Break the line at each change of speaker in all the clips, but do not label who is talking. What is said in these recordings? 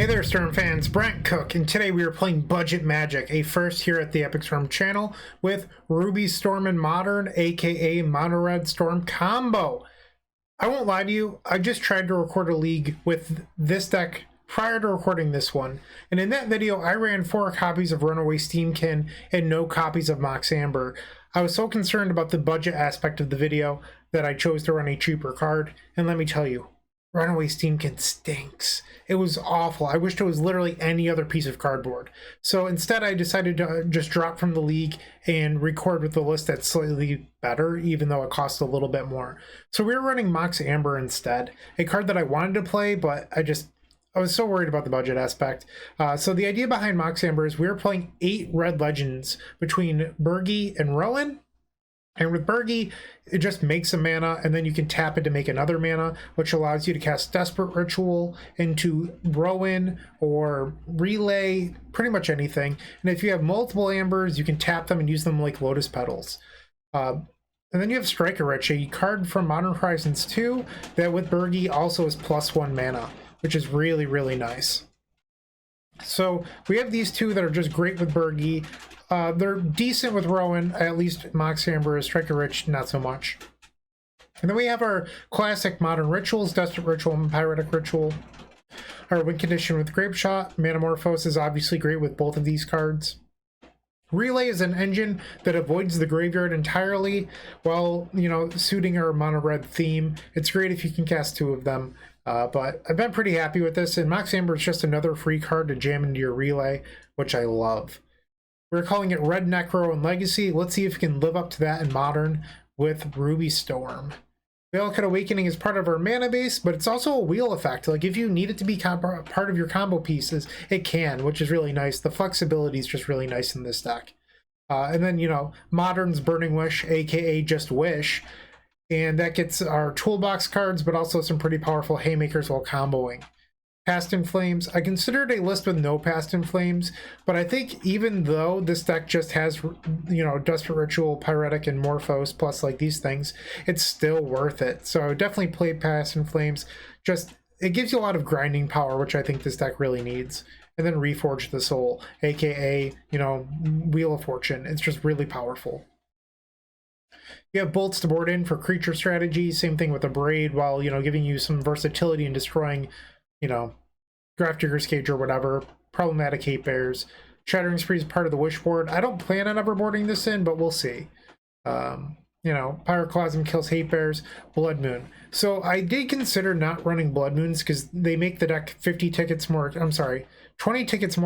Hey there, Storm fans, Bryant Cook, and today we are playing Budget Magic, a first here at the Epic Storm channel with Ruby Storm and Modern, aka Mono Red Storm combo. I won't lie to you, I just tried to record a league with this deck prior to recording this one, and in that video I ran 4 copies of Runaway Steamkin and no copies of Mox Amber. I was so concerned about the budget aspect of the video that I chose to run a cheaper card, and let me tell you, Runaway Steamkin stinks. It was awful. I wished it was literally any other piece of cardboard. So instead I decided to just drop from the league and record with the list that's slightly better, even though it costs a little bit more. So we were running Mox Amber instead, a card that I wanted to play, but I was so worried about the budget aspect. So the idea behind Mox Amber is we were playing 8 red legends between Birgi and Rowan. And with Birgi, it just makes a mana, and then you can tap it to make another mana, which allows you to cast Desperate Ritual into Rowan or Relay, pretty much anything. And if you have multiple Ambers, you can tap them and use them like Lotus Petals. And then you have Striker Rich, a card from Modern Horizons 2 that with Birgi also is +1 mana, which is really, really nice. So we have these two that are just great with Birgi. They're decent with Rowan, at least Mox Amber is Striker Rich, not so much. And then we have our classic modern rituals, Desperate Ritual and Pyretic Ritual. Our win condition with Grape Shot. Manamorphose is obviously great with both of these cards. Relay is an engine that avoids the graveyard entirely while, suiting our mono red theme. It's great if you can cast 2 of them. But I've been pretty happy with this, and Mox Amber is just another free card to jam into your Relay, which I love. We're calling it Red Necro and Legacy. Let's see if we can live up to that in Modern with Ruby Storm. Veilcut Awakening is part of our mana base, but it's also a wheel effect. Like, if you need it to be part of your combo pieces, it can, which is really nice. The flexibility is just really nice in this deck. And then, Modern's Burning Wish, aka just Wish. And that gets our toolbox cards, but also some pretty powerful haymakers while comboing. Past in Flames. I considered a list with no Past in Flames, but I think even though this deck just has, Desperate Ritual, Pyretic, and Morphos, plus like these things, it's still worth it. So I would definitely play Past in Flames. Just, it gives you a lot of grinding power, which I think this deck really needs. And then Reforge the Soul, aka, Wheel of Fortune. It's just really powerful. You have Bolts to board in for creature strategy. Same thing with a Braid, while, giving you some versatility and destroying, Grafdigger's Cage or whatever. Problematic Hate Bears. Shattering Spree is part of the Wish board. I don't plan on ever boarding this in, but we'll see. Pyroclasm kills Hate Bears. Blood Moon. So I did consider not running Blood Moons because they make the deck 20 tickets more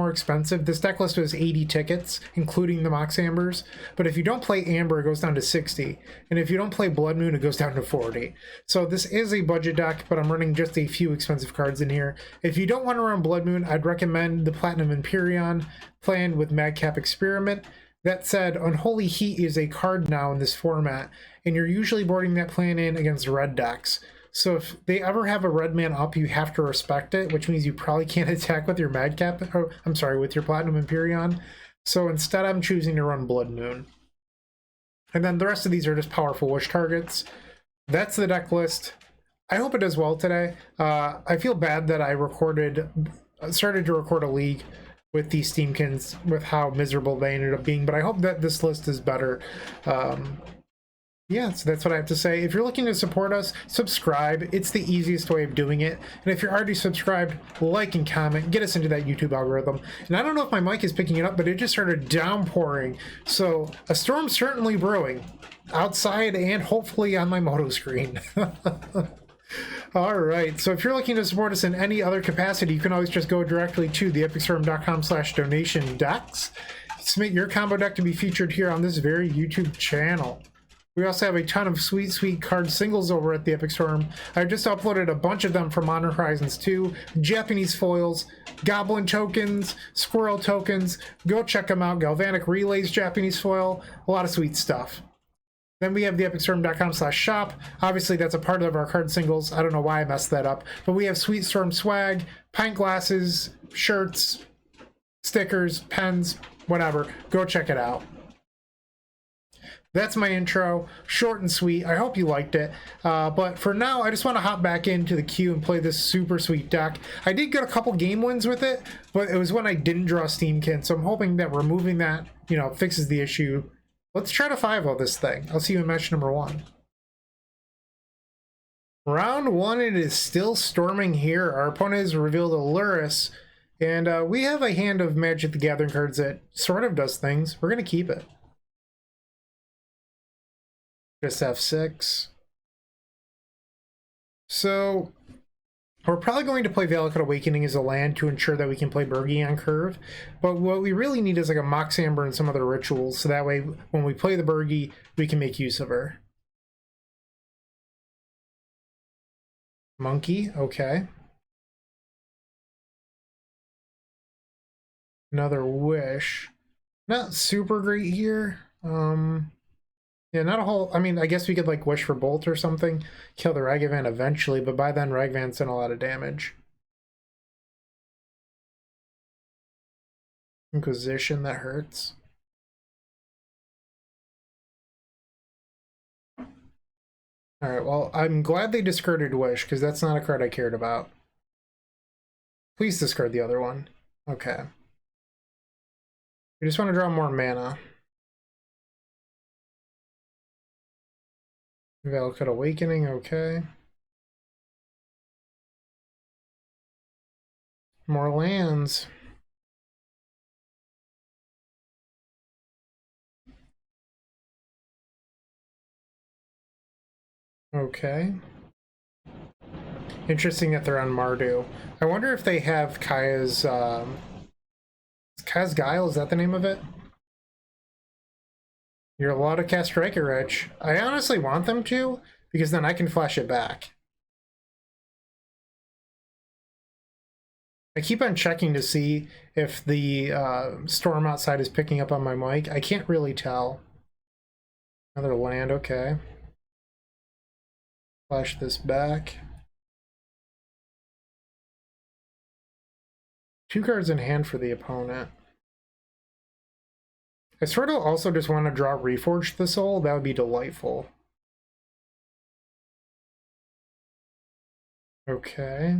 expensive. This deck list was 80 tickets, including the Mox Ambers. But if you don't play Amber, it goes down to 60. And if you don't play Blood Moon, it goes down to 40. So this is a budget deck, but I'm running just a few expensive cards in here. If you don't want to run Blood Moon, I'd recommend the Platinum Empyrean plan with Madcap Experiment. That said, Unholy Heat is a card now in this format, and you're usually boarding that plan in against red decks. So if they ever have a red man up, you have to respect it, which means you probably can't attack with your Madcap, or with your Platinum Empyrean. So instead I'm choosing to run Blood Moon. And then the rest of these are just powerful wish targets. That's the deck list. I hope it does well today. I feel bad that I started to record a league with these Steamkins, with how miserable they ended up being, but I hope that this list is better. Yeah, so that's what I have to say. If you're looking to support us, subscribe. It's the easiest way of doing it. And if you're already subscribed, like and comment. Get us into that YouTube algorithm. And I don't know if my mic is picking it up, but it just started downpouring. So a storm's certainly brewing outside and hopefully on my moto screen. All right, so if you're looking to support us in any other capacity, you can always just go directly to theepicstorm.com/donation decks. Submit your combo deck to be featured here on this very YouTube channel. We also have a ton of sweet card singles over at the Epic Storm. I just uploaded a bunch of them from Modern Horizons 2, Japanese foils, Goblin tokens, Squirrel tokens. Go check them out. Galvanic Relays Japanese foil, a lot of sweet stuff. Then we have the epicstorm.com/shop. Obviously, that's a part of our card singles. I don't know why I messed that up. But we have Sweet Storm swag, pint glasses, shirts, stickers, pens, whatever. Go check it out. That's my intro, short and sweet. I hope you liked it. But for now, I just want to hop back into the queue and play this super sweet deck. I did get a couple game wins with it, but it was when I didn't draw Steamkin, so I'm hoping that removing that, you know, fixes the issue. Let's try to 5-0 this thing. I'll see you in match number 1. Round 1, it is still storming here. Our opponent has revealed a Luris, and we have a hand of Magic the Gathering cards that sort of does things. We're going to keep it. Just F6. So we're probably going to play Galvanic Awakening as a land to ensure that we can play Birgi on curve. But what we really need is like a Mox Amber and some other rituals, so that way when we play the Birgi, we can make use of her. Monkey, okay. Another Wish. Not super great here. Yeah, not a whole... I mean, I guess we could, like, wish for Bolt or something. Kill the Ragavan eventually, but by then, Ragavan's done a lot of damage. Inquisition, that hurts. Alright, well, I'm glad they discarded Wish, because that's not a card I cared about. Please discard the other one. Okay. We just want to draw more mana. Galvanic Awakening, okay. More lands. Okay. Interesting that they're on Mardu. I wonder if they have Kaya's Guile, is that the name of it? You're allowed to cast Striker Rich. I honestly want them to, because then I can flash it back. I keep on checking to see if the storm outside is picking up on my mic. I can't really tell. Another land, okay. Flash this back. 2 cards in hand for the opponent. I sort of also just want to draw Reforged the Soul. That would be delightful. Okay.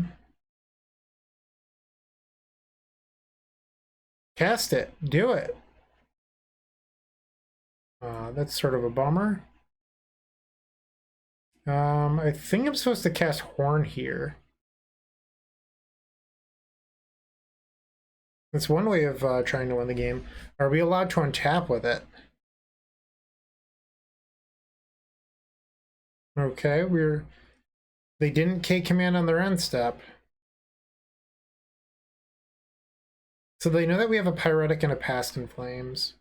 Cast it. Do it. That's sort of a bummer. I think I'm supposed to cast Horn here. That's one way of trying to win the game. Are we allowed to untap with it? Okay, they didn't K command on their end step. So they know that we have a Pyretic and a Past in Flames.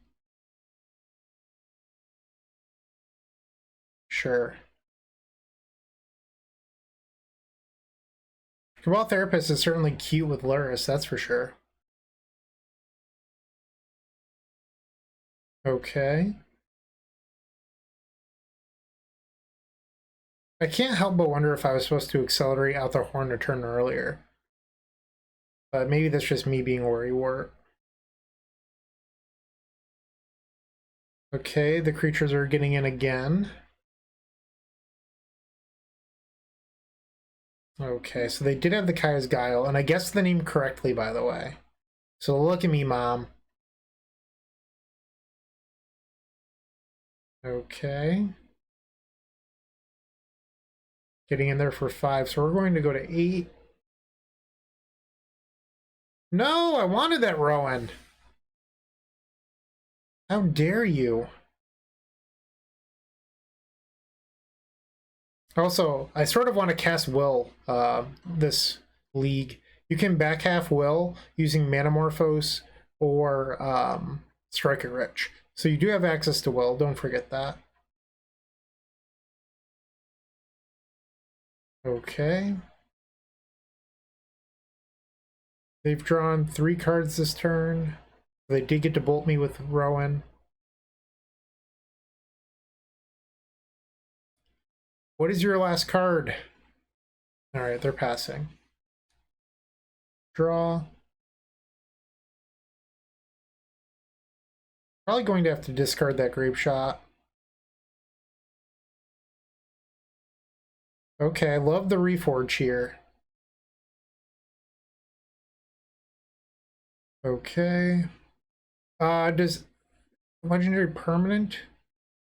Sure. Cabal Therapist is certainly cute with Luris, that's for sure. Okay. I can't help but wonder if I was supposed to accelerate out the Horn a turn earlier. But maybe that's just me being worrywart. Okay, the creatures are getting in again. Okay, so they did have the Kaya's Guile, and I guessed the name correctly, by the way. So look at me, Mom. Okay. Getting in there for 5, so we're going to go to 8. No, I wanted that Rowan. How dare you? Also, I sort of want to cast Will this league. You can back half Will using Manamorphose or Striker Rich. So you do have access to Will, don't forget that. Okay. They've drawn 3 cards this turn. They did get to bolt me with Rowan. What is your last card? Alright, they're passing. Draw. Probably going to have to discard that Grape Shot. Okay, I love the reforge here. Okay. Does legendary permanent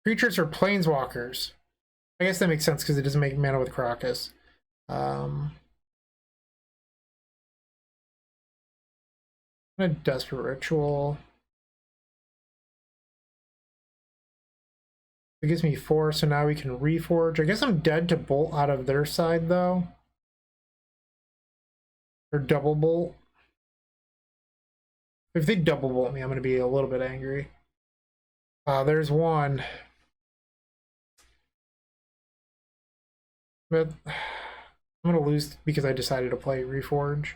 creatures or planeswalkers? I guess that makes sense because it doesn't make mana with Crocus. A desperate ritual. It gives me 4, so now we can reforge. I guess I'm dead to bolt out of their side though. Or double bolt. If they double bolt me, I'm gonna be a little bit angry. There's one. But I'm gonna lose because I decided to play reforge.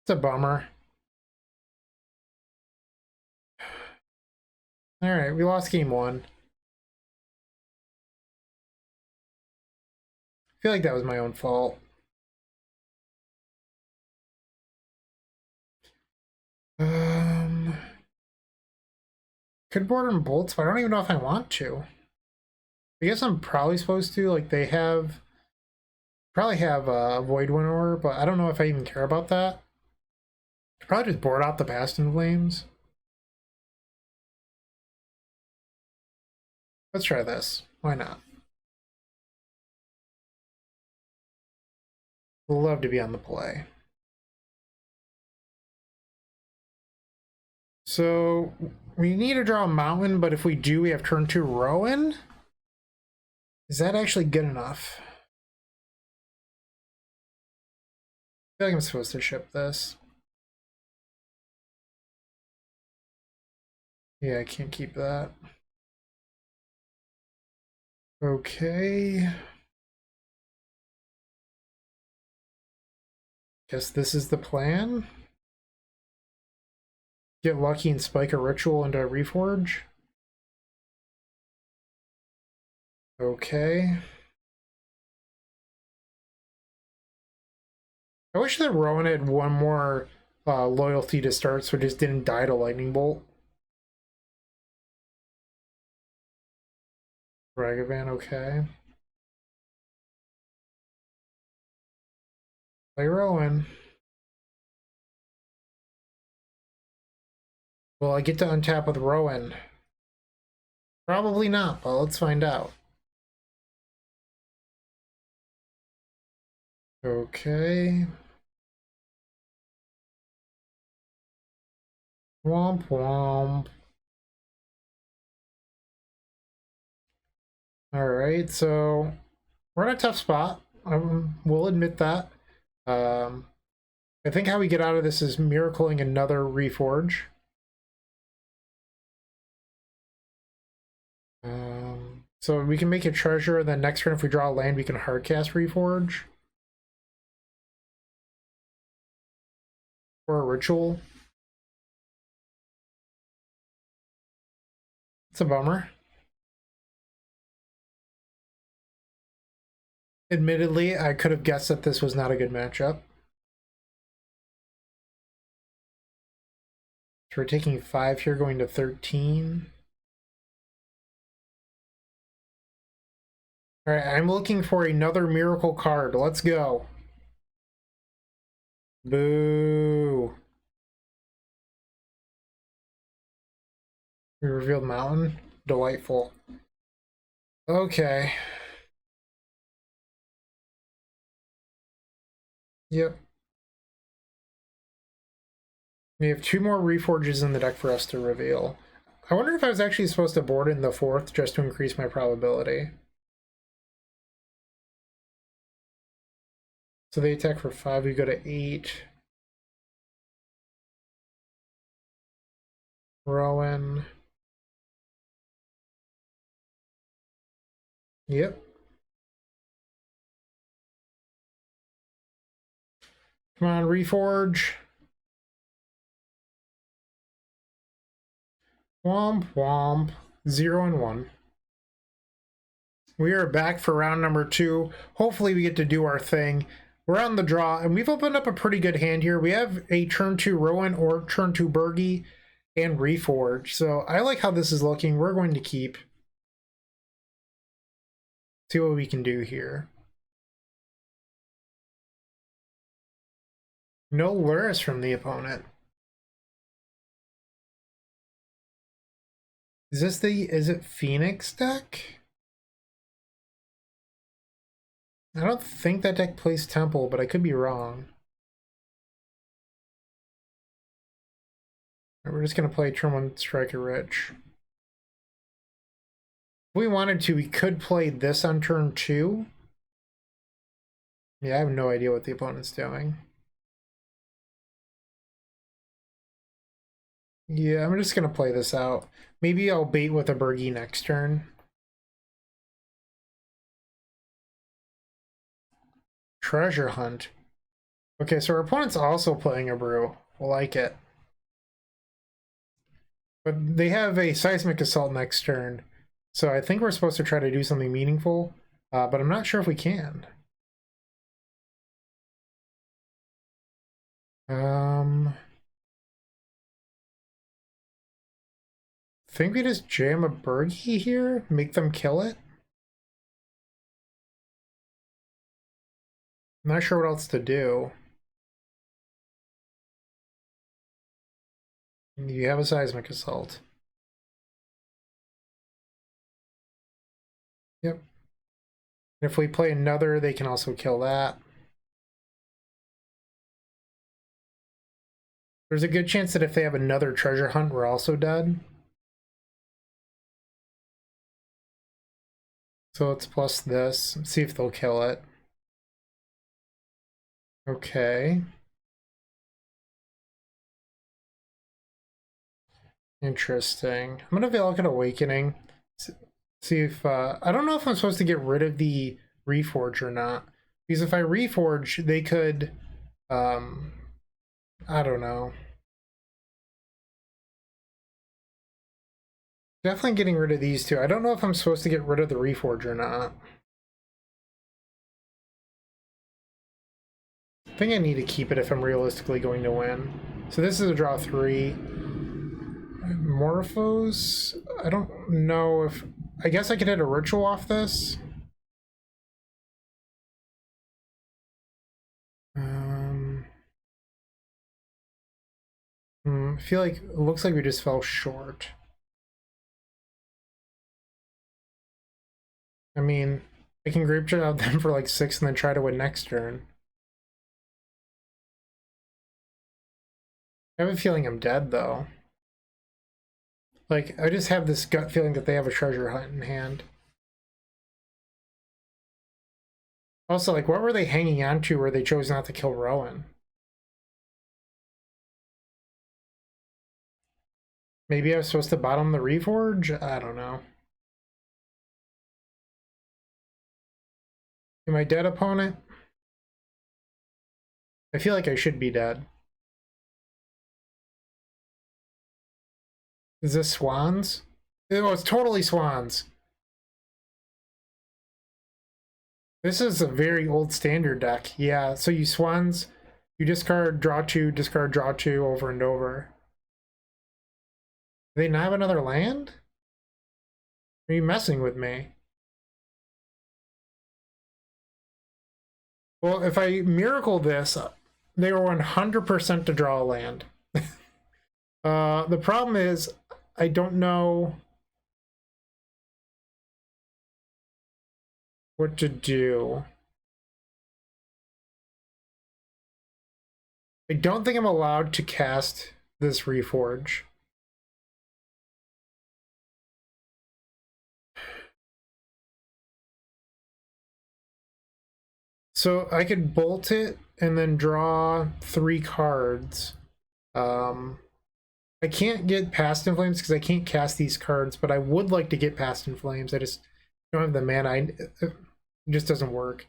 It's a bummer. Alright, we lost game 1. I feel like that was my own fault. Could board them bolts, but I don't even know if I want to. I guess I'm probably supposed to. Like, they have... Probably have a Void Winnower, but I don't know if I even care about that. Could probably just board out the Bastion Flames. Let's try this. Why not? Love to be on the play. So we need to draw a mountain, but if we do, we have turn 2 Rowan. Is that actually good enough? I feel like I'm supposed to ship this. Yeah, I can't keep that. Okay. Guess this is the plan. Get lucky and spike a ritual into a reforge. Okay. I wish that Rowan had one more loyalty to start, so it just didn't die to lightning bolt. Ragavan, okay. Play Rowan. Will I get to untap with Rowan? Probably not, but let's find out. Okay. Womp womp. Alright, so we're in a tough spot. We'll admit that. I think how we get out of this is miracling another reforge. So we can make a treasure, and then next turn if we draw a land, we can hardcast reforge. Or a ritual. It's a bummer. Admittedly, I could have guessed that this was not a good matchup. So we're taking 5 here, going to 13. Alright, I'm looking for another miracle card. Let's go. Boo. We revealed Mountain. Delightful. Okay. Yep. We have 2 more reforges in the deck for us to reveal. I wonder if I was actually supposed to board in the 4th just to increase my probability. So they attack for 5, we go to 8. Rowan. Yep. Come on, reforge. Womp womp. 0 and 1. We are back for round number 2. Hopefully we get to do our thing. we're on the draw, and we've opened up a pretty good hand here. We have a turn 2 Rowan or turn 2 Birgi and Reforge. So I like how this is looking. We're going to keep. See what we can do here. No Luris from the opponent. Is it Phoenix deck? I don't think that deck plays Temple, but I could be wrong. We're just going to play turn 1 Striker Rich. If we wanted to, we could play this on turn 2. Yeah, I have no idea what the opponent's doing. Yeah, I'm just going to play this out. Maybe I'll bait with a Birgi next turn. Treasure Hunt. Okay, so our opponent's also playing a brew. We'll like it. But they have a Seismic Assault next turn. So I think we're supposed to try to do something meaningful. But I'm not sure if we can. Think we just jam a Birgi here? Make them kill it? I'm not sure what else to do. You have a Seismic Assault. Yep. And if we play another, they can also kill that. There's a good chance that if they have another Treasure Hunt, we're also dead. So let's plus this, see if they'll kill it. Okay. Interesting. I'm gonna look at Awakening. See if I don't know if I'm supposed to get rid of the Reforge or not. Because if I Reforge, they could I don't know. Definitely getting rid of these two. I don't know if I'm supposed to get rid of the Reforge or not. I think I need to keep it if I'm realistically going to win. So this is a draw 3. Morphos? I don't know if... I guess I could hit a Ritual off this. I feel like it looks like we just fell short. I mean, I can grape shot out them for like 6 and then try to win next turn. I have a feeling I'm dead though. Like, I just have this gut feeling that they have a treasure hunt in hand. Also, like, what were they hanging on to where they chose not to kill Rowan? Maybe I was supposed to bottom the Reforge? I don't know. Am I dead, opponent? I feel like I should be dead. Is this Swans? Oh, it's totally Swans. This is a very old standard deck. Yeah, so you Swans, you discard, draw 2, discard, draw 2 over and over. Do they not have another land? Are you messing with me? Well, if I miracle this, they are 100% to draw a land. The problem is, I don't know what to do. I don't think I'm allowed to cast this Reforge. So I could bolt it and then draw 3 cards. I can't get Past in Flames because I can't cast these cards, but I would like to get Past in Flames. I just don't have the mana. It just doesn't work.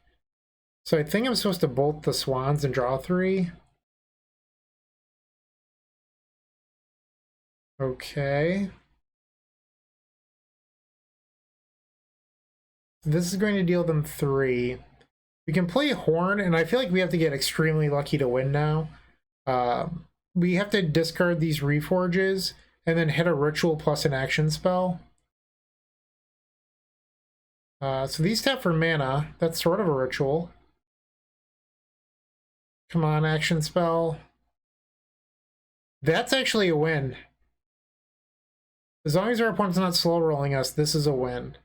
So I think I'm supposed to bolt the Swans and draw 3. Okay. This is going to deal them 3. We can play Horn, and I feel like we have to get extremely lucky to win now. We have to discard these Reforges and then hit a Ritual plus an action spell. So these tap for mana. That's sort of a Ritual. Come on, action spell. That's actually a win. As long as our opponent's not slow rolling us, this is a win.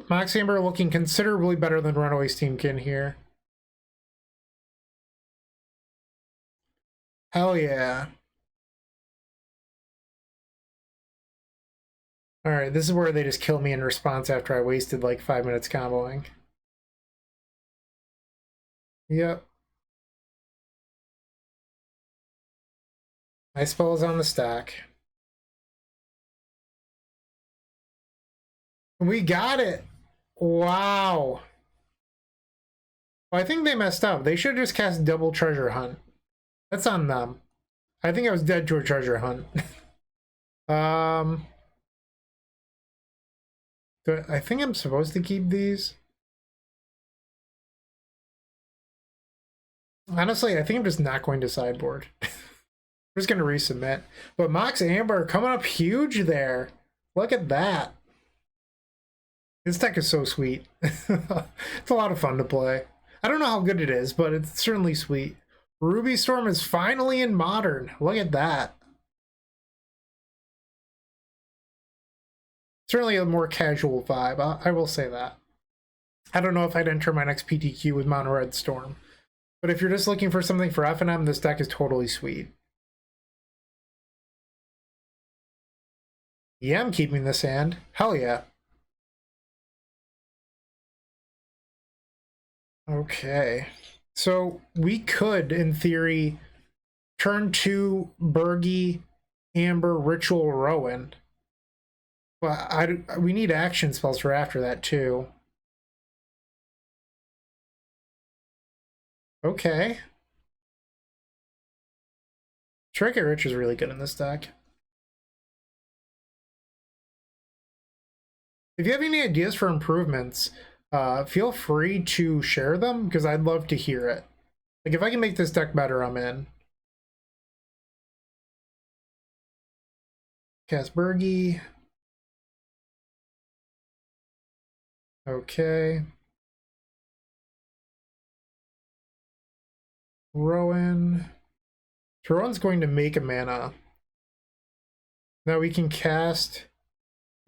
Mox Amber looking considerably better than Runaway Steamkin here. Hell yeah. Alright, this is where they just kill me in response after I wasted like 5 minutes comboing. Yep. My spell is on the stack. We got it! Wow. Well, I think they messed up. They should have just cast double treasure hunt. That's on them. I think I was dead to a treasure hunt. I think I'm supposed to keep these. Honestly, I think I'm just not going to sideboard. I'm just going to resubmit. But Mox Amber coming up huge there. Look at that. This deck is so sweet. It's a lot of fun to play. I don't know how good it is, but it's certainly sweet. Ruby Storm is finally in Modern. Look at that. Certainly a more casual vibe. I will say that. I don't know if I'd enter my next PTQ with Mono Red Storm. But if you're just looking for something for F&M, this deck is totally sweet. Yeah, I'm keeping this hand. Hell yeah. Okay. So we could, in theory, turn to Birgi, Amber, Ritual, Rowan. But we need action spells for after that, too. Okay. Strike It Rich is really good in this deck. If you have any ideas for improvements, feel free to share them, because I'd love to hear it. Like, if I can make this deck better, I'm in. Cast Birgi. Okay. Rowan. Rowan's going to make a mana. Now we can cast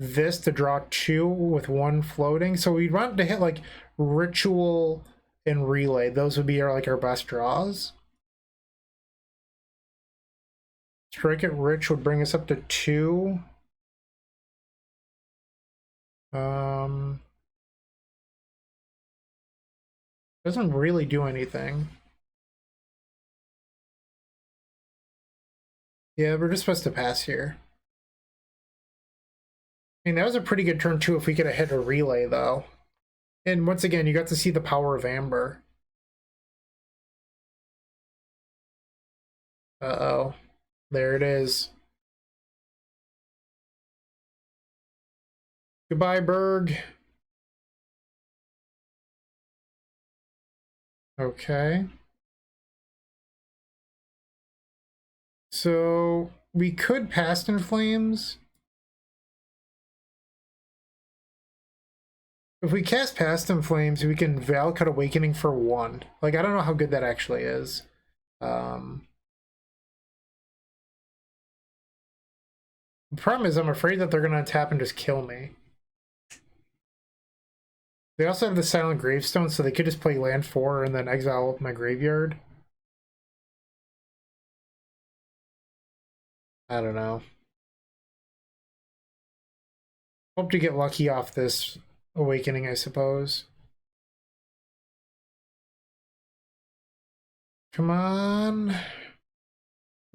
this to draw 2 with 1 floating. So we'd want to hit like Ritual and Relay. Those would be our best draws. Strike It Rich would bring us up to 2. Doesn't really do anything. Yeah, we're just supposed to pass here. I mean, that was a pretty good turn too if we could have hit a Relay though. And once again, you got to see the power of Amber. Uh-oh. There it is. Goodbye, Berg. Okay. So we could Past in Flames. If we cast Past in Flames, we can Valakut Awakening for 1. Like, I don't know how good that actually is. The problem is I'm afraid that they're going to tap and just kill me. They also have the Silent Gravestone, so they could just play land 4 and then exile my graveyard. I don't know. Hope to get lucky off this Awakening, I suppose. Come on.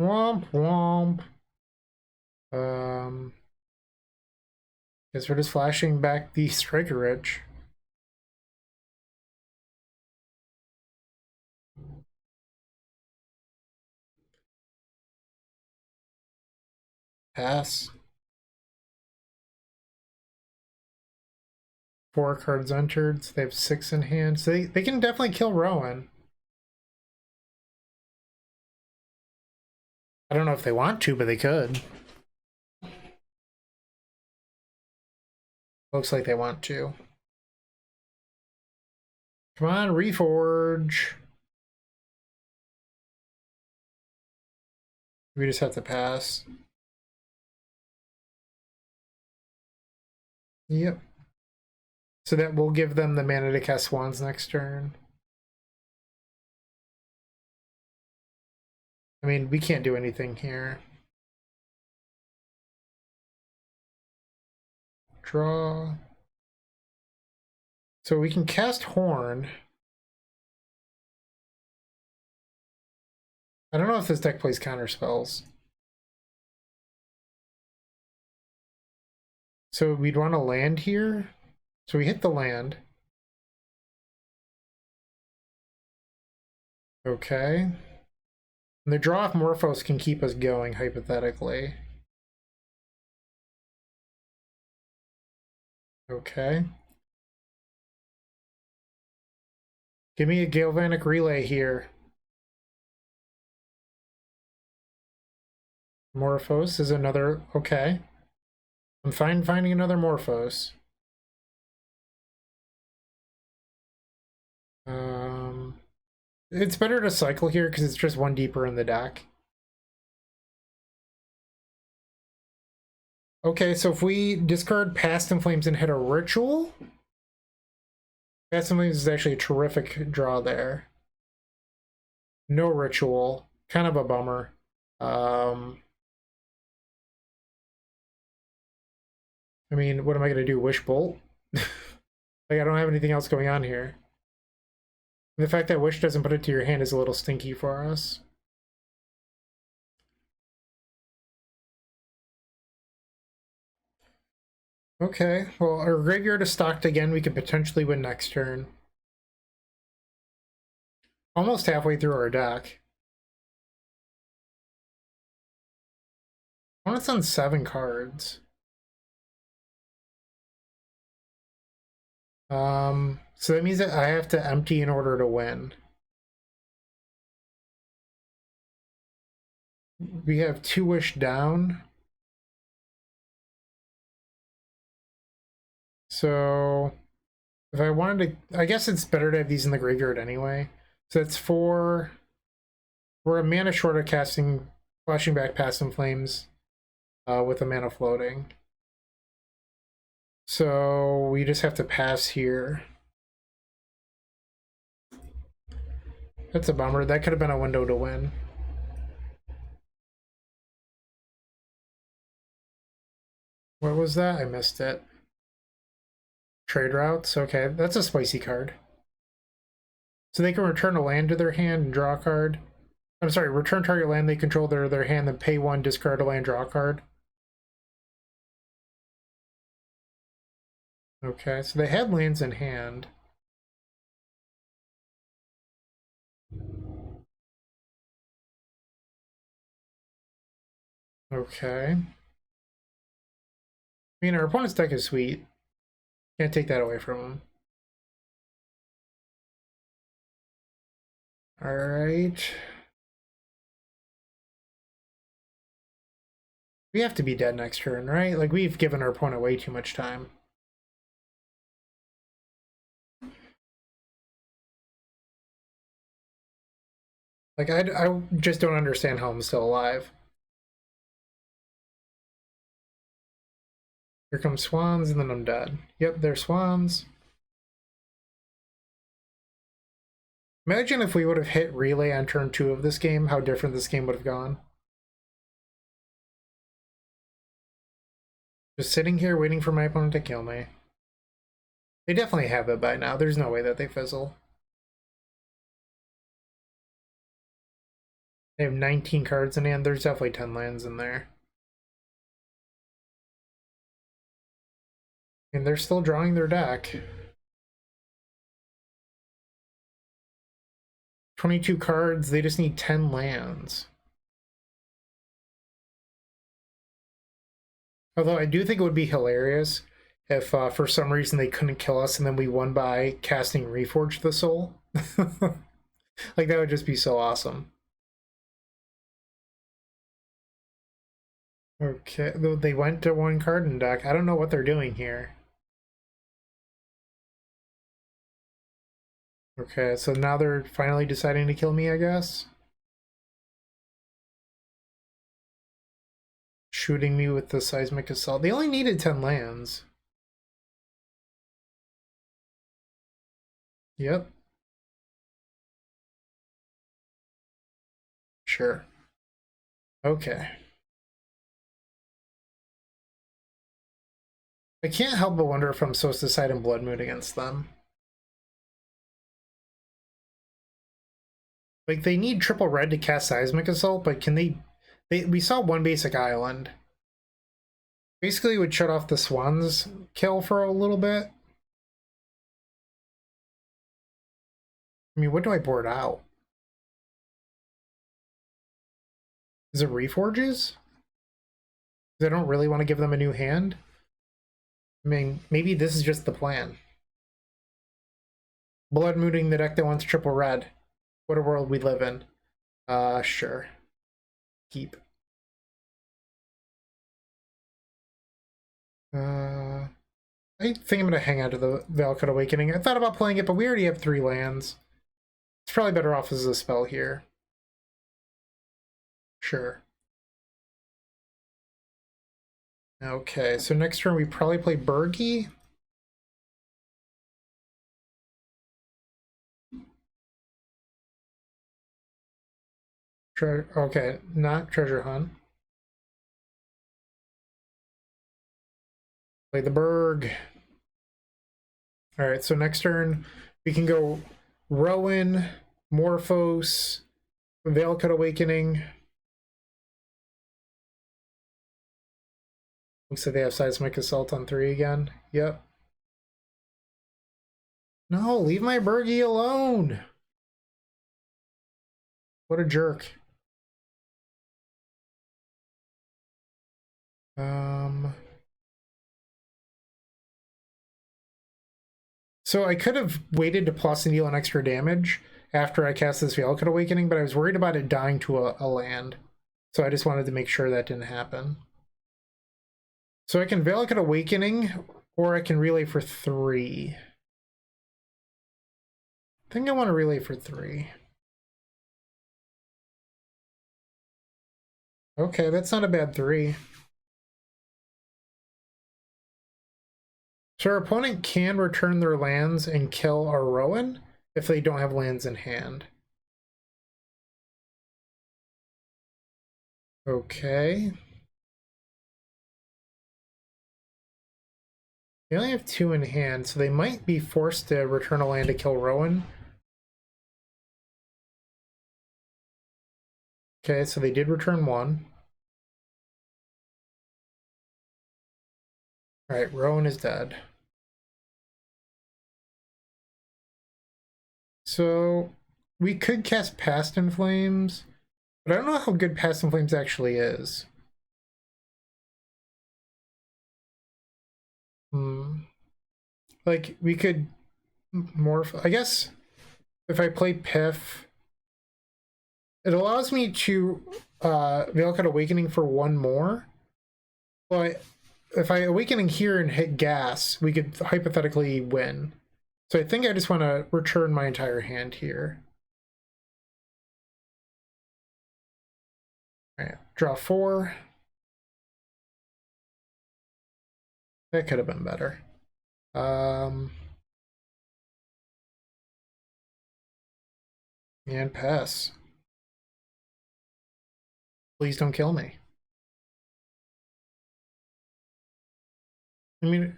Womp womp. Guess we're just flashing back the Striker Rich. Pass. 4 cards entered, so they have 6 in hand. So they can definitely kill Rowan. I don't know if they want to, but they could. Looks like they want to. Come on, Reforge. We just have to pass. Yep. So that will give them the mana to cast Swans next turn. I mean, we can't do anything here. Draw. So we can cast Horn. I don't know if this deck plays counter spells. So we'd want to land here. So we hit the land. Okay. And the draw off Morphos can keep us going, hypothetically. Okay. Give me a Galvanic Relay here. Morphos is another... Okay. I'm fine finding another Morphos. It's better to cycle here because it's just one deeper in the deck. Okay, so if we discard Past in Flames and hit a Ritual, Past in Flames is actually a terrific draw there. No Ritual, kind of a bummer. I mean, what am I going to do? Wish Bolt? Like, I don't have anything else going on here. The fact that Wish doesn't put it to your hand is a little stinky for us. Okay, well, our graveyard is stocked again. We could potentially win next turn. Almost halfway through our deck. I want it's on 7 cards. So that means that I have to empty in order to win. We have 2 Wish down. So if I wanted to, I guess it's better to have these in the graveyard anyway. So it's 4. We're a mana short of casting, flashing back Past in Flames with a mana floating. So we just have to pass here. That's a bummer. That could have been a window to win. What was that? I missed it. Trade routes? Okay, that's a spicy card. So they can return a land to their hand and draw a card. I'm sorry, return target land they control to their hand, then pay 1, discard a land, draw a card. Okay, so they had lands in hand. Okay. I mean, our opponent's deck is sweet. Can't take that away from him. Alright. We have to be dead next turn, right? Like, we've given our opponent way too much time. Like, I just don't understand how I'm still alive. Here come Swans, and then I'm dead. Yep, they're Swans. Imagine if we would have hit Relay on turn 2 of this game, how different this game would have gone. Just sitting here waiting for my opponent to kill me. They definitely have it by now. There's no way that they fizzle. They have 19 cards in hand. There's definitely 10 lands in there. And they're still drawing their deck. 22 cards, they just need 10 lands. Although I do think it would be hilarious if for some reason they couldn't kill us and then we won by casting Reforge the Soul. Like, that would just be so awesome. Okay, they went to one card in deck. I don't know what they're doing here. Okay, so now they're finally deciding to kill me, I guess. Shooting me with the Seismic Assault. They only needed 10 lands. Yep. Sure. Okay. I can't help but wonder if I'm supposed to side in Blood Moon against them. Like, they need triple red to cast Seismic Assault, but can they we saw one basic island. Basically would shut off the Swan's kill for a little bit. I mean, what do I board out? Is it Reforges? Because I don't really want to give them a new hand. I mean, maybe this is just the plan. Blood Mooning the deck that wants triple red. What a world we live in. Sure. Keep. I think I'm going to hang out to the Valakut Awakening. I thought about playing it, but we already have 3 lands. It's probably better off as a spell here. Sure. Okay, so next turn we probably play Birgi. Okay, not Treasure Hunt. Play the Berg. Alright, so next turn we can go Rowan, Morphos, Valakut Awakening. Looks like they have Seismic Assault on 3 again. Yep. No, leave my Birgi alone! What a jerk. So I could have waited to plus and deal an extra damage after I cast this Valakut Awakening, but I was worried about it dying to a land. So I just wanted to make sure that didn't happen. So I can Valakut Awakening, or I can relay for 3. I think I want to relay for 3. Okay, that's not a bad 3. So our opponent can return their lands and kill our Rowan if they don't have lands in hand. Okay. They only have 2 in hand, so they might be forced to return a land to kill Rowan. Okay, so they did return 1. Alright, Rowan is dead. So we could cast Past in Flames, but I don't know how good Past in Flames actually is. Like, we could morph. I guess if I play Piff, it allows me to Valakut Awakening for 1 more. But if I Awakening here and hit Gas, we could hypothetically win. So I think I just want to return my entire hand here. All right, draw 4. That could have been better. And pass. Please don't kill me. I mean,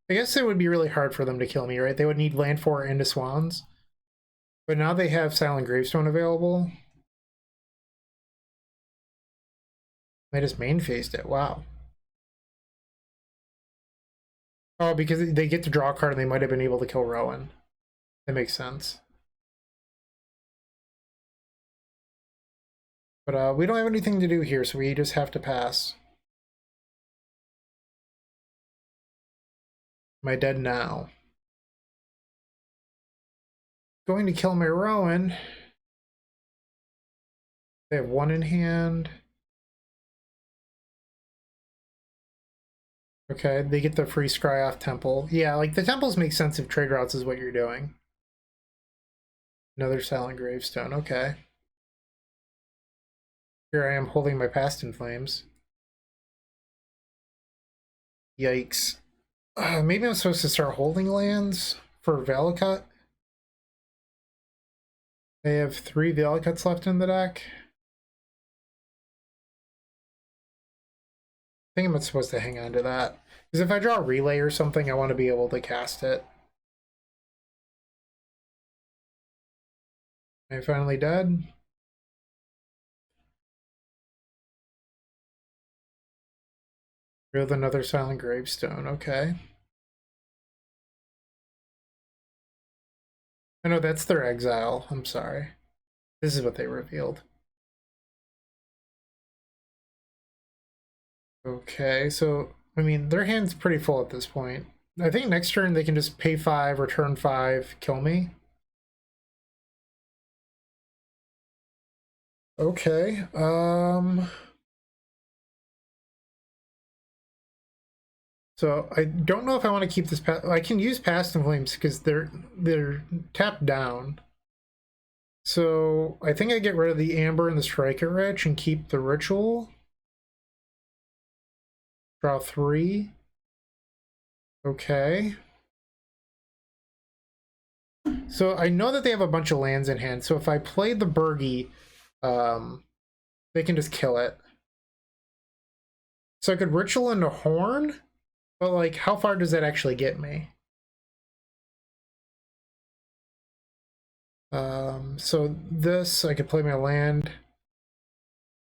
I guess it would be really hard for them to kill me, right? They would need land 4 and a Swans. But now they have Silent Gravestone available. They just main phased it. Wow. Oh, because they get to draw a card and they might have been able to kill Rowan. That makes sense. But we don't have anything to do here, so we just have to pass. Am I dead now? Going to kill my Rowan. They have one in hand. Okay, they get the free scry off temple. Yeah, like the temples make sense if trade routes is what you're doing. Another silent gravestone. Okay. Here I am holding my past in flames. Yikes. Maybe I'm supposed to start holding lands for Valakut. They have 3 Valakuts left in the deck. I think I'm supposed to hang on to that. Because if I draw a relay or something, I want to be able to cast it. Am I finally dead? Build another silent gravestone. Okay. Oh no, that's their exile. I'm sorry. This is what they revealed. Okay, so, I mean, their hand's pretty full at this point. I think next turn they can just pay 5, return 5, kill me. Okay, so I don't know if I want to keep this I can use Past in Flames because they're tapped down. So I think I get rid of the Amber and the Strike It Rich and keep the Ritual. Draw 3. Okay. So I know that they have a bunch of lands in hand, so if I play the Birgi, they can just kill it. So I could Ritual into Horn, but like, how far does that actually get me? So this, I could play my land.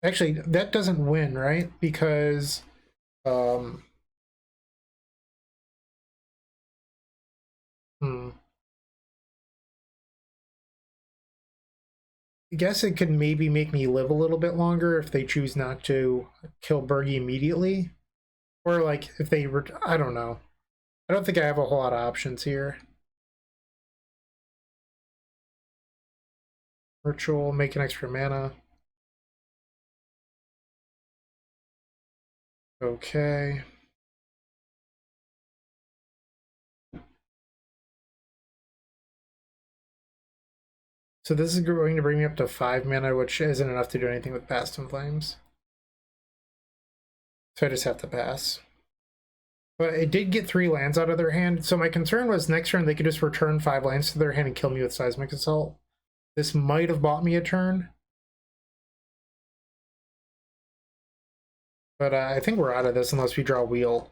Actually, that doesn't win, right? Because, I guess it could maybe make me live a little bit longer if they choose not to kill Birgi immediately. Or like, if they, I don't know. I don't think I have a whole lot of options here. Ritual, make an extra mana. Okay. So this is going to bring me up to 5 mana, which isn't enough to do anything with Past in Flames. So I just have to pass. But it did get 3 lands out of their hand, so my concern was next turn they could just return 5 lands to their hand and kill me with Seismic Assault. This might have bought me a turn. But I think we're out of this unless we draw Wheel.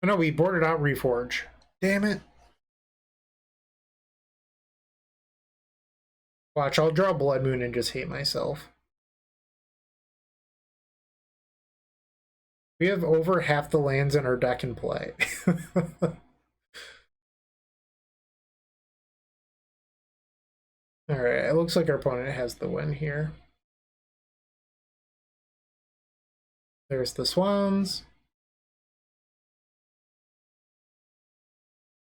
Oh no, we boarded out Reforge. Damn it. Watch, I'll draw Blood Moon and just hate myself. We have over half the lands in our deck in play. Alright, it looks like our opponent has the win here. There's the Swans.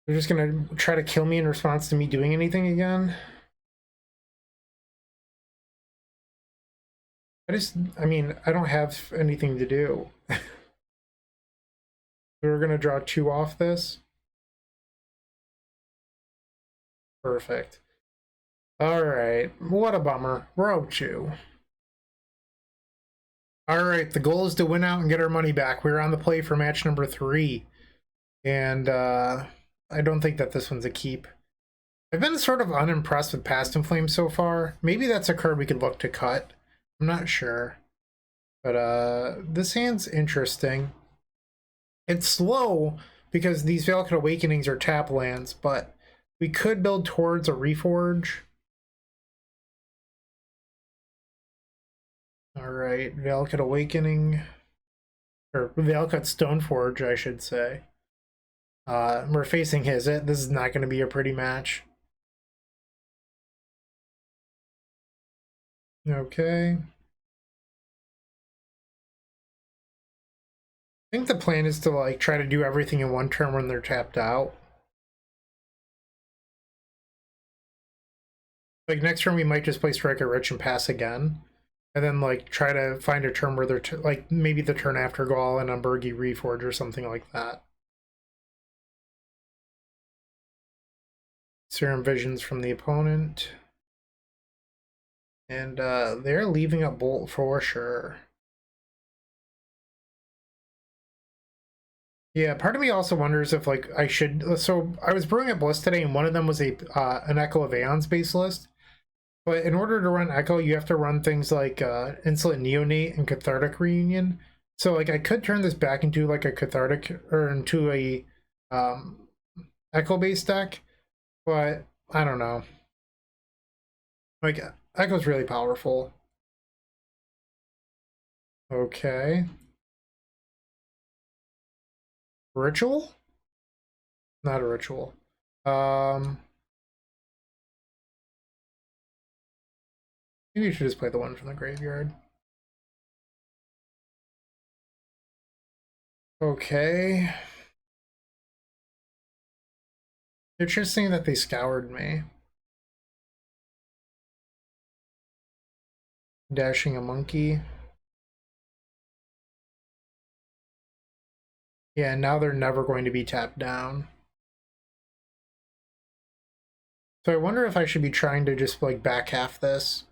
They're just gonna try to kill me in response to me doing anything again. I mean, I don't have anything to do. We're gonna draw 2 off this. Perfect. Alright, what a bummer. We're 0-2. Alright, the goal is to win out and get our money back. We're on the play for match number 3. And I don't think that this one's a keep. I've been sort of unimpressed with Past in Flames so far. Maybe that's a card we could look to cut. I'm not sure. But this hand's interesting. It's slow because these Valakut Awakenings are tap lands, but we could build towards a Reforge. Alright, Valakut Awakening. Or Valakut Stoneforge, I should say. We're facing Izzet. This is not going to be a pretty match. Okay. I think the plan is to like try to do everything in one turn when they're tapped out. Like next turn we might just play Striker Rich and pass again. And then like try to find a turn where they're like maybe the turn after go all in on Birgi Reforge or something like that. Serum Visions from the opponent. And they're leaving a Bolt for sure. Yeah, part of me also wonders if like I should. So I was brewing at Bliss today, and one of them was a an Echo of Aeons base list. But in order to run Echo, you have to run things like Insolent Neonate and Cathartic Reunion. So like I could turn this back into like a Cathartic or into a Echo based deck, but I don't know. Like Echo's really powerful. Okay. Ritual? Not a ritual. Maybe you should just play the one from the graveyard. Okay. Interesting that they scoured me. Dashing a monkey. Yeah, now they're never going to be tapped down. So I wonder if I should be trying to just like back half this.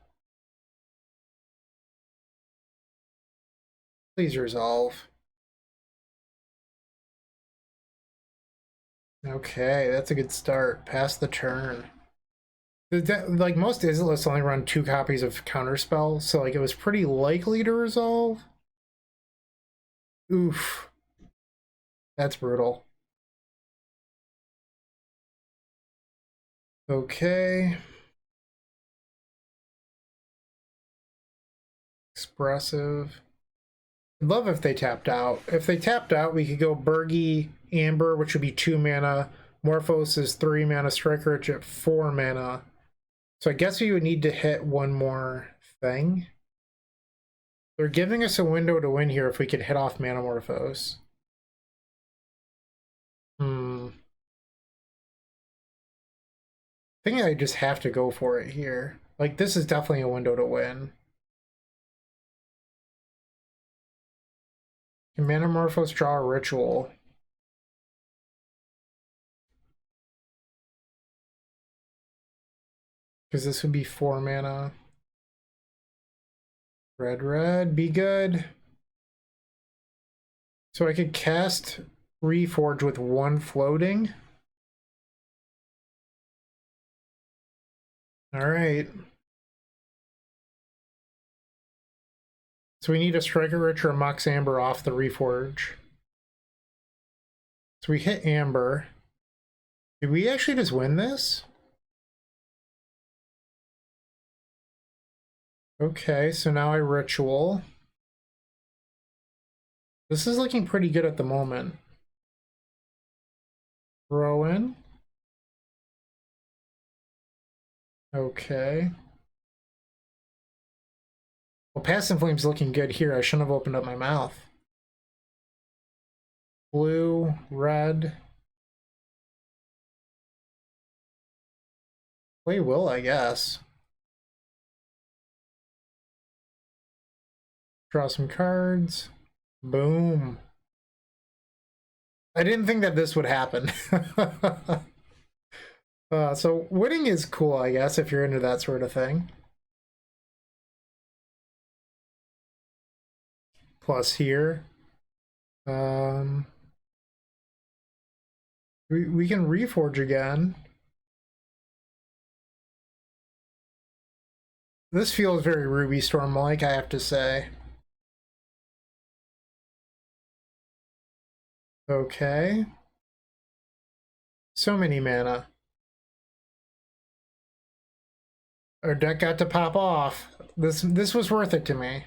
Please resolve. Okay, that's a good start. Pass the turn. Like most Izzet lists only run 2 copies of Counterspell, so like it was pretty likely to resolve. Oof. That's brutal. Okay. Expressive. I'd love if they tapped out. If they tapped out, we could go Birgi, Amber, which would be 2 mana. Morphos is 3 mana. Striker Rich at 4 mana. So I guess we would need to hit one more thing. They're giving us a window to win here if we could hit off Manamorphose. I think I just have to go for it here. Like, this is definitely a window to win. Can Manamorphose draw a ritual? Because this would be 4 mana. Red, red, be good. So I could cast Reforge with 1 floating. All right. So we need a Striker Rich or a Mox Amber off the Reforge. So we hit Amber. Did we actually just win this? Okay, so now I Ritual. This is looking pretty good at the moment. Rowan. Okay. Well, Past Inflame's looking good here. I shouldn't have opened up my mouth. Blue, red. Play Will, I guess. Draw some cards. Boom. I didn't think that this would happen. So winning is cool, I guess, if you're into that sort of thing. Plus here. We can Reforge again. This feels very Ruby Storm-like, I have to say. Okay. So many mana. Our deck got to pop off. This was worth it to me.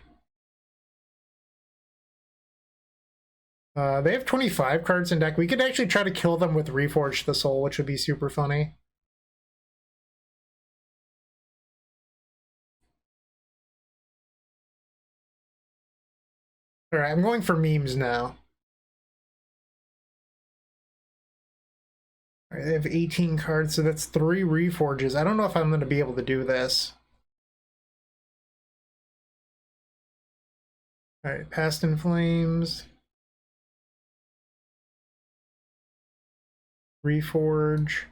They have 25 cards in deck. We could actually try to kill them with Reforge the Soul, which would be super funny. Alright, I'm going for memes now. All right, they have 18 cards, so that's 3 Reforges. I don't know if I'm going to be able to do this. All right, Past in Flames. Reforge.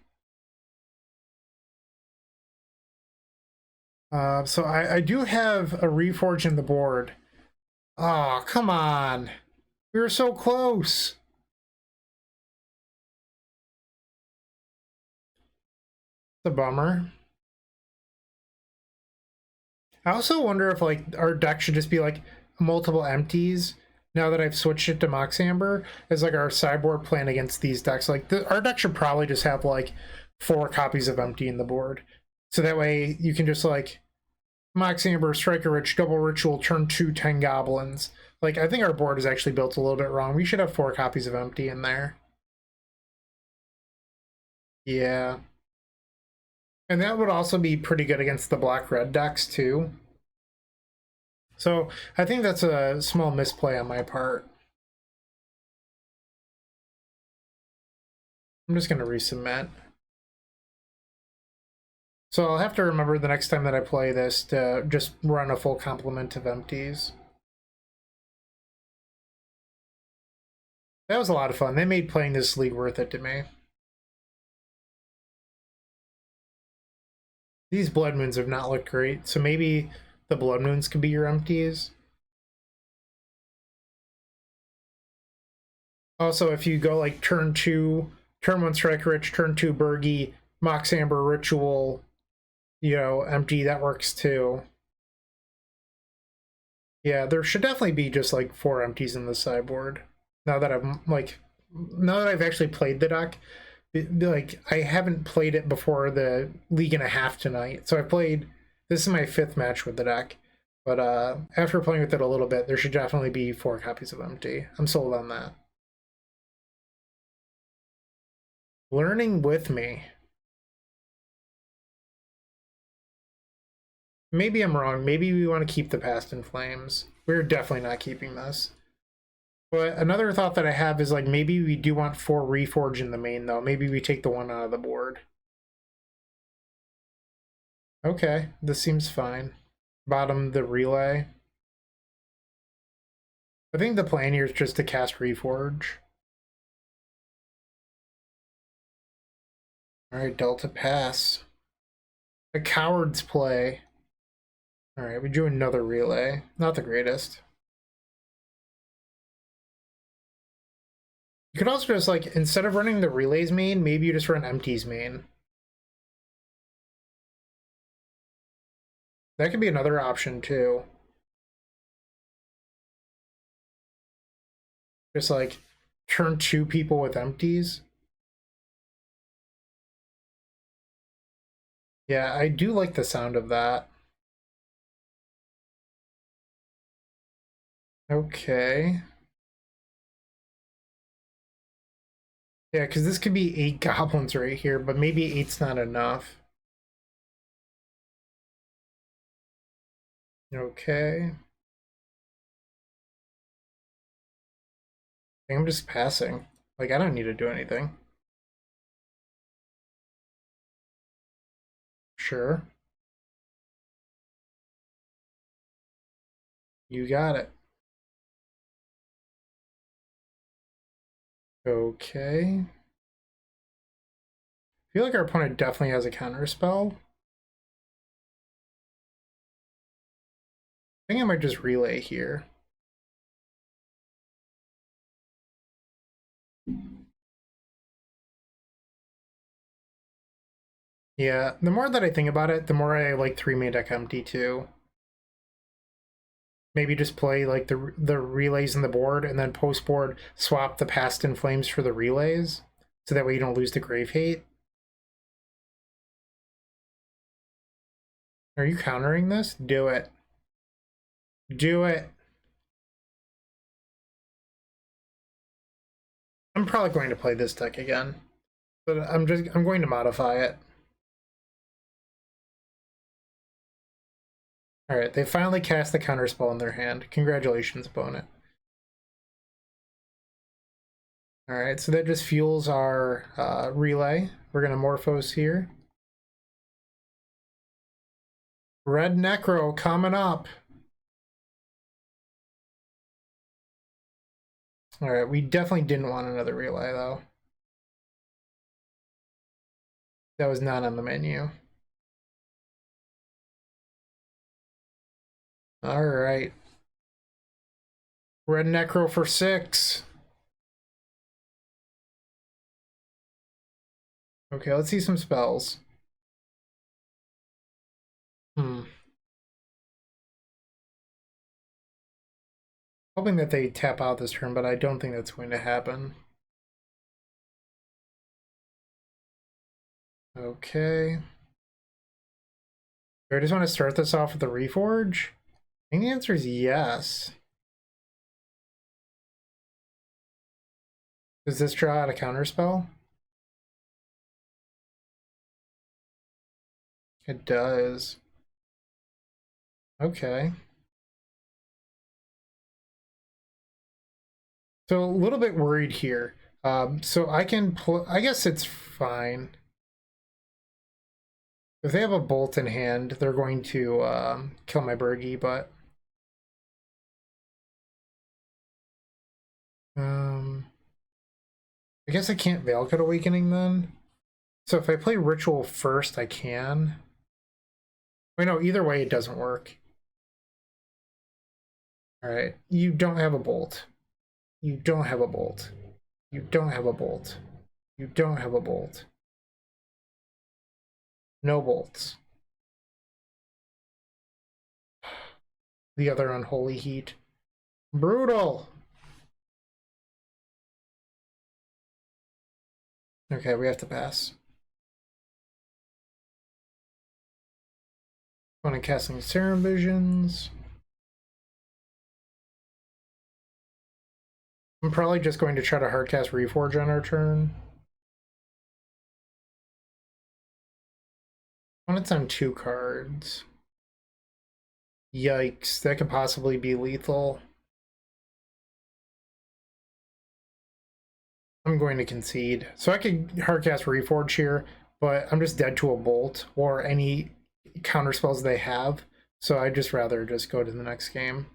So I do have a Reforge in the board. Oh, come on. We were so close. It's a bummer. I also wonder if like our deck should just be like multiple empties now that I've switched it to Mox Amber as like our sideboard plan against these decks. Like our deck should probably just have like 4 copies of empty in the board. So that way you can just like Mox Amber, Striker Rich, Double Ritual, turn 2, 10 Goblins. Like I think our board is actually built a little bit wrong. We should have 4 copies of empty in there. Yeah. And that would also be pretty good against the black-red decks, too. So I think that's a small misplay on my part. I'm just going to resubmit. So I'll have to remember the next time that I play this to just run a full complement of empties. That was a lot of fun. They made playing this league worth it to me. These Blood Moons have not looked great, so maybe the Blood Moons could be your empties. Also, if you go like turn 2, turn 1 Strike Rich, turn 2 Birgi, Mox Amber Ritual, you know, empty, that works too. Yeah, there should definitely be just like 4 empties in the sideboard. Now that I'm like, now that I've actually played the deck, like I haven't played it before the league and a half tonight. So I played, this is my 5th match with the deck. But after playing with it a little bit, there should definitely be 4 copies of empty. I'm sold on that. Learning with me. Maybe I'm wrong. Maybe we want to keep the Past in Flames. We're definitely not keeping this. But another thought that I have is like maybe we do want 4 Reforge in the main though. Maybe we take the 1 out of the board. Okay, this seems fine. Bottom the Relay. I think the plan here is just to cast Reforge. Alright, Delta Pass. A coward's play. Alright, we do another Relay. Not the greatest. You could also just, like, instead of running the Relays main, maybe you just run Empties main. That could be another option, too. Just, like, turn 2 people with Empties. Yeah, I do like the sound of that. Okay. Yeah, because this could be 8 goblins right here, but maybe 8's not enough. Okay. I think I'm just passing. Like, I don't need to do anything. Sure. You got it. Okay. I feel like our opponent definitely has a counter spell. I think I might just relay here. Yeah, the more that I think about it, the more I like 3-main deck empty too. Maybe just play like the relays in the board and then post board swap the Past in Flames for the relays. So that way you don't lose the Grave Hate. Are you countering this? Do it. Do it. I'm probably going to play this deck again. But I'm going to modify it. Alright, they finally cast the counterspell in their hand. Congratulations, opponent. Alright, so that just fuels our relay. We're going to Morphos here. Red Necro coming up. Alright, we definitely didn't want another relay, though. That was not on the menu. Alright. Red Necro for 6. Okay, let's see some spells. Hoping that they tap out this turn, but I don't think that's going to happen. Okay. Do I just want to start this off with the Reforge? I think the answer is yes. Does this draw out a counterspell? It does. Okay. So a little bit worried here. So I can I guess it's fine. If they have a bolt in hand, they're going to kill my Birgi, but I guess I can't Veilcut Awakening then. So if I play Ritual first, I can. Wait, no, either way it doesn't work. Alright, you don't have a bolt. You don't have a bolt. You don't have a bolt. You don't have a bolt. No bolts. The other Unholy Heat. Brutal! Okay, we have to pass. Going to casting Serum Visions. I'm probably just going to try to hardcast Reforge on our turn. When it's on 2 cards. Yikes, that could possibly be lethal. I'm going to concede. So I could hardcast Reforge here, but I'm just dead to a bolt or any counter spells they have. So I'd just rather just go to the next game.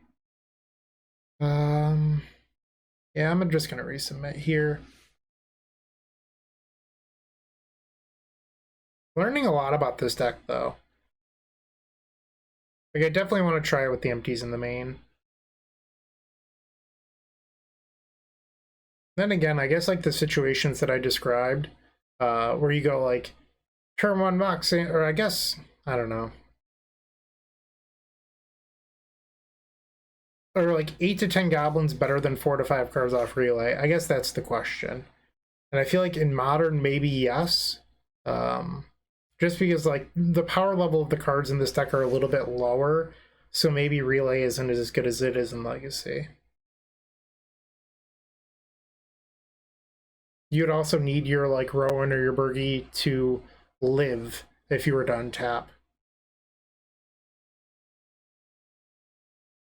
Yeah, I'm just gonna resubmit here. Learning a lot about this deck though. Like I definitely want to try it with the empties in the main. Then again, I guess like the situations that I described, where you go like turn 1 Mox, or I guess, I don't know. Or like 8 to 10 goblins better than 4 to 5 cards off relay. I guess that's the question. And I feel like in modern, maybe yes. Just because like the power level of the cards in this deck are a little bit lower. So maybe relay isn't as good as it is in Legacy. You'd also need your like Rowan or your Birgi to live if you were to untap.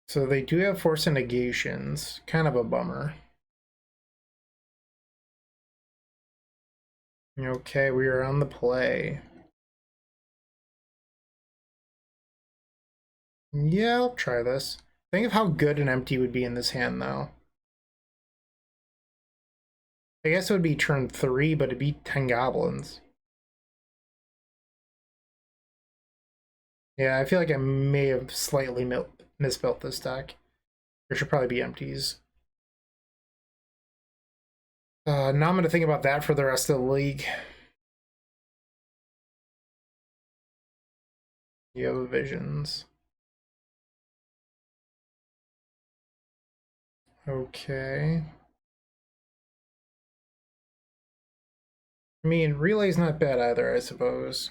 So they do have Force and Negations. Kind of a bummer. Okay, we are on the play. Yeah, I'll try this. Think of how good an empty would be in this hand, though. I guess it would be turn 3, but it'd be 10 goblins. Yeah, I feel like I may have slightly misbuilt this deck. There should probably be empties. Now I'm going to think about that for the rest of the league. You have visions. Okay. I mean, relay's not bad either, I suppose.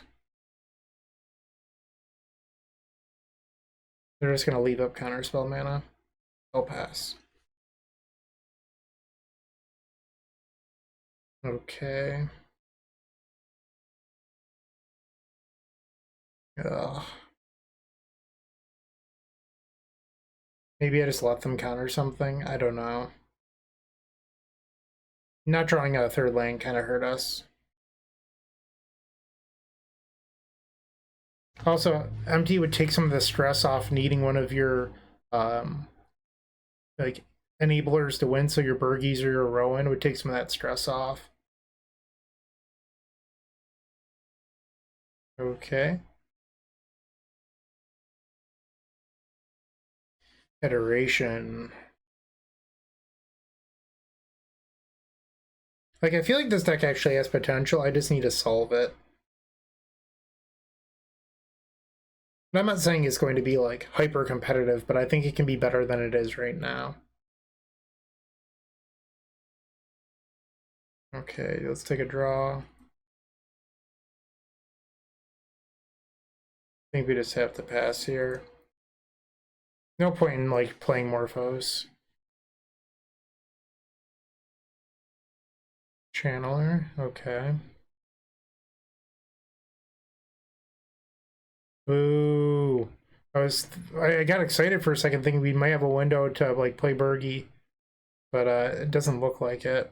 They're just going to leave up counterspell mana. I'll pass. Okay. Ugh. Maybe I just let them counter something. I don't know. Not drawing a third land kind of hurt us. Also, empty would take some of the stress off needing one of your like enablers to win, so your Birgis or your Rowan would take some of that stress off. Okay. Iteration. Like, I feel like this deck actually has potential. I just need to solve it. And I'm not saying it's going to be like hyper competitive, but I think it can be better than it is right now. Okay, let's take a draw. I think we just have to pass here. No point in like playing Morphos. Channeler, okay. Boo. I got excited for a second thinking we might have a window to like play Birgi, but it doesn't look like it.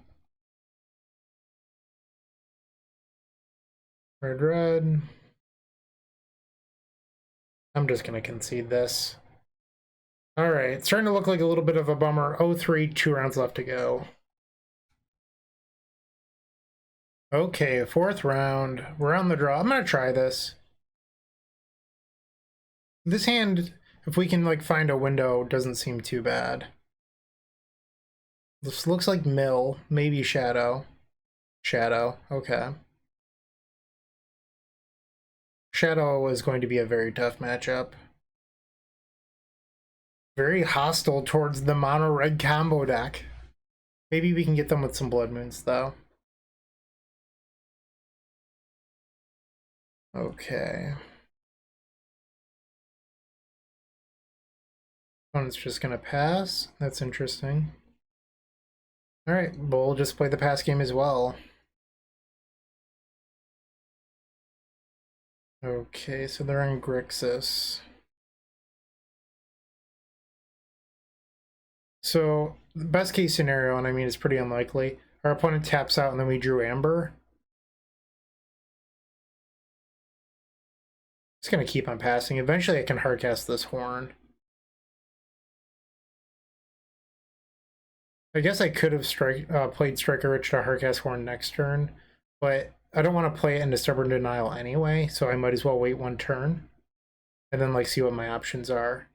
Red, red. I'm just gonna concede this. All right, it's starting to look like a little bit of a bummer. 0-3, 2 rounds left to go. Okay, fourth round. We're on the draw. I'm gonna try this. This hand, if we can like find a window, doesn't seem too bad. This looks like mill, maybe shadow. Shadow, okay. Shadow is going to be a very tough matchup. Very hostile towards the mono red combo deck. Maybe we can get them with some blood moons though. Okay. Opponent's just gonna pass. That's interesting. Alright, we'll just play the pass game as well. Okay, so they're on Grixis. So, the best case scenario, and I mean it's pretty unlikely, our opponent taps out and then we drew Amber. It's gonna keep on passing. Eventually I can hardcast this Horn. I guess I could have played Striker Rich to hardcast Horn next turn, but I don't want to play it into Stubborn Denial anyway, so I might as well wait one turn and then like see what my options are.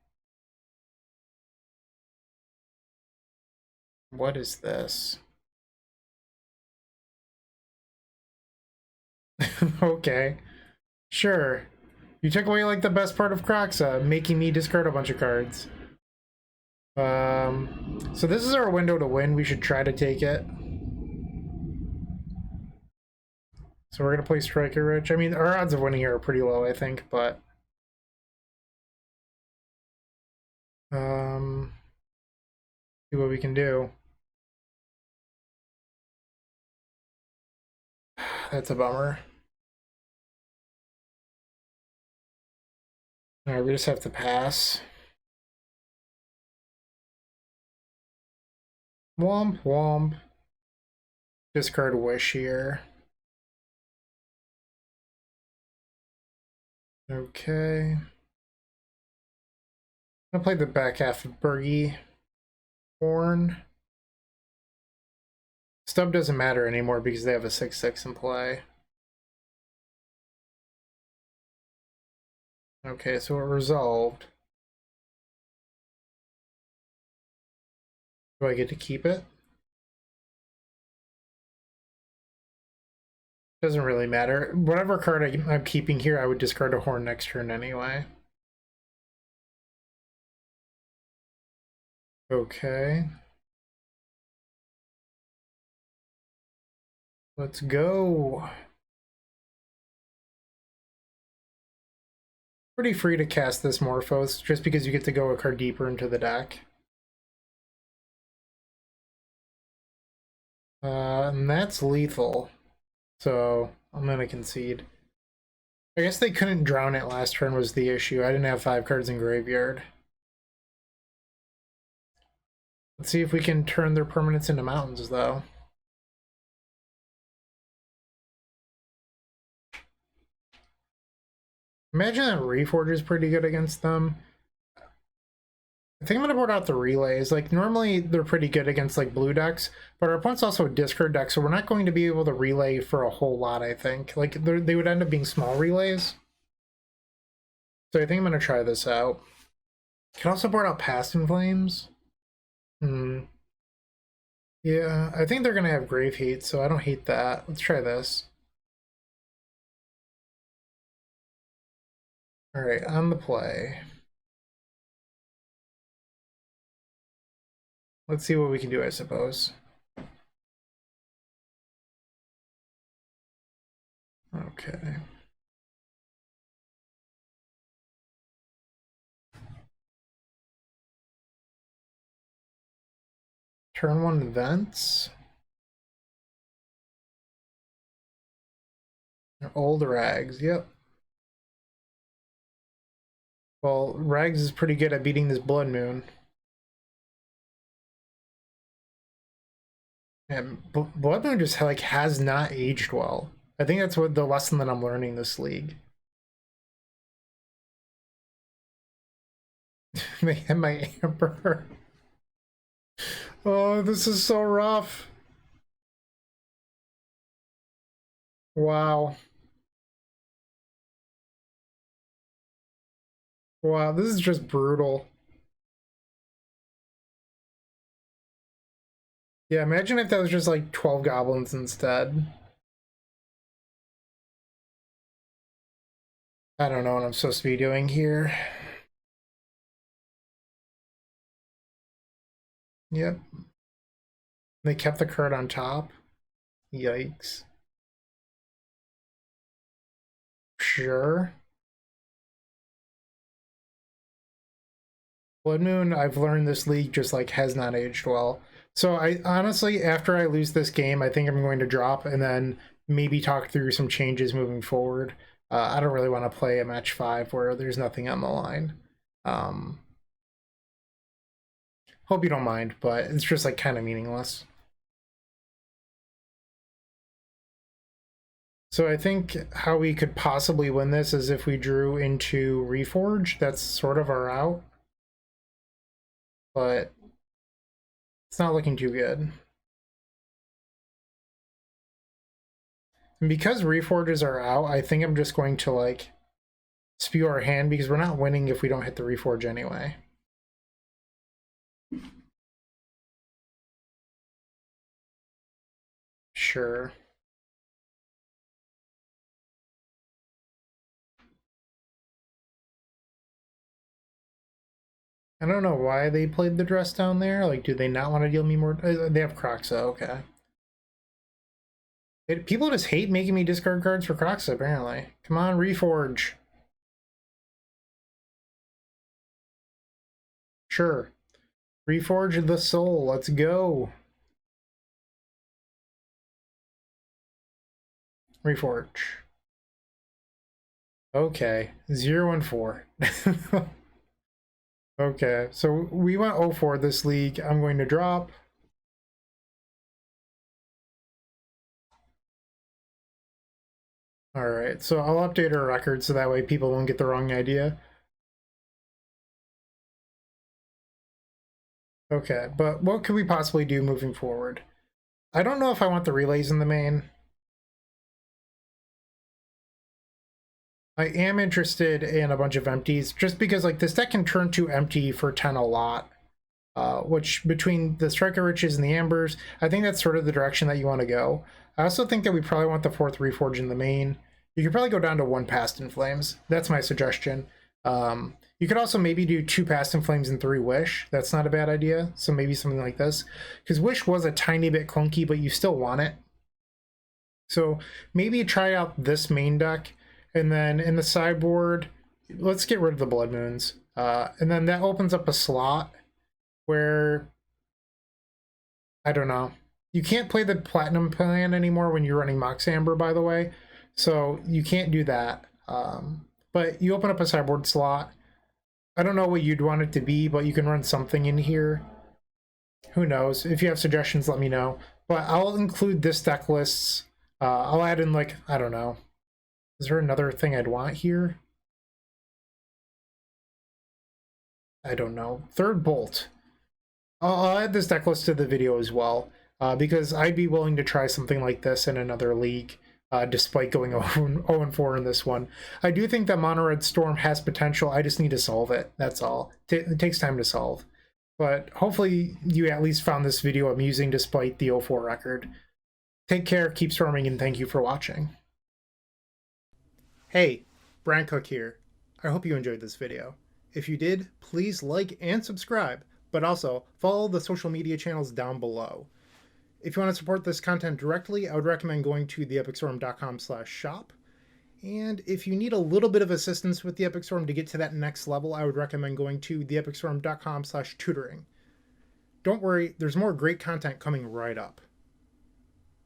What is this? Okay, sure. You took away like the best part of Croxa, making me discard a bunch of cards. So this is our window to win. We should try to take it. So we're gonna play Striker Rich. I mean, our odds of winning here are pretty low, I think, but see what we can do. That's a bummer. All right, we just have to pass. Womp womp. Discard Wish here. Okay. I'll play the back half of Birgi. Horn. Stub doesn't matter anymore because they have a 6/6 in play. Okay, so it resolved. Do I get to keep it? Doesn't really matter. Whatever card I'm keeping here, I would discard a Horn next turn anyway. Okay. Let's go. Pretty free to cast this Morphos, just because you get to go a card deeper into the deck. And that's lethal. So I'm gonna concede. I guess they couldn't drown it last turn was the issue. I didn't have 5 cards in graveyard. Let's see if we can turn their permanents into mountains, though. Imagine that Reforge is pretty good against them. I think I'm gonna board out the relays. Like normally they're pretty good against like blue decks, but our opponent's also a discard deck, so we're not going to be able to relay for a whole lot, I think. Like they would end up being small relays. So I think I'm gonna try this out. Can also board out Past in Flames. Yeah, I think they're gonna have Grave Heat, so I don't hate that. Let's try this. Alright, on the play. Let's see what we can do, I suppose. Okay. Turn 1 Vents. Old Rags, yep. Well, Rags is pretty good at beating this Blood Moon. And Blood Moon just like has not aged well. I think that's what the lesson that I'm learning this league. They have my Amber. Oh, this is so rough. Wow. Wow, this is just brutal. Yeah, imagine if that was just like 12 goblins instead. I don't know what I'm supposed to be doing here. Yep. They kept the card on top. Yikes. Sure. Blood Moon, I've learned this league just like has not aged well. So I honestly, after I lose this game, I think I'm going to drop and then maybe talk through some changes moving forward. I don't really want to play a match 5 where there's nothing on the line. Hope you don't mind, but it's just like kind of meaningless. So I think how we could possibly win this is if we drew into Reforge. That's sort of our out. But it's not looking too good. And because Reforges are out, I think I'm just going to like spew our hand because we're not winning if we don't hit the Reforge anyway. Sure. I don't know why they played the dress down there. Like, do they not want to deal me more? They have Croxa, okay. People just hate making me discard cards for Croxa, apparently. Come on, Reforge. Sure. Reforge the soul. Let's go. Reforge. Okay. 0 and 4. Okay, so we went 0-4 this league. I'm going to drop. All right, so I'll update our record so that way people won't get the wrong idea. Okay, but what could we possibly do moving forward? I don't know if I want the relays in the main. I am interested in a bunch of empties, just because like this deck can turn to empty for 10 a lot. Which between the Striker Riches and the Ambers, I think that's sort of the direction that you want to go. I also think that we probably want the 4th Reforge in the main. You could probably go down to 1 Past in Flames. That's my suggestion. You could also maybe do 2 Past in Flames and 3 Wish. That's not a bad idea. So maybe something like this. Because Wish was a tiny bit clunky, but you still want it. So maybe try out this main deck. And then in the sideboard, let's get rid of the Blood Moons. And then that opens up a slot where, I don't know, you can't play the Platinum plan anymore when you're running Mox Amber, by the way. So you can't do that. But you open up a sideboard slot. I don't know what you'd want it to be, but you can run something in here. Who knows? If you have suggestions, let me know. But I'll include this deck lists. I'll add in, like, I don't know. Is there another thing I'd want here? I don't know, third bolt. I'll add this deck list to the video as well, because I'd be willing to try something like this in another league, despite going 0-4 in this one. I do think that Mono Red Storm has potential. I just need to solve it. That's all. It takes time to solve. But hopefully you at least found this video amusing despite the 0-4 record. Take care, keep storming, and thank you for watching. Hey, Bryant Cook here. I hope you enjoyed this video. If you did, please like and subscribe, but also follow the social media channels down below. If you want to support this content directly, I would recommend going to theepicstorm.com/shop. And if you need a little bit of assistance with the Epic Storm to get to that next level, I would recommend going to theepicstorm.com/tutoring. Don't worry, there's more great content coming right up.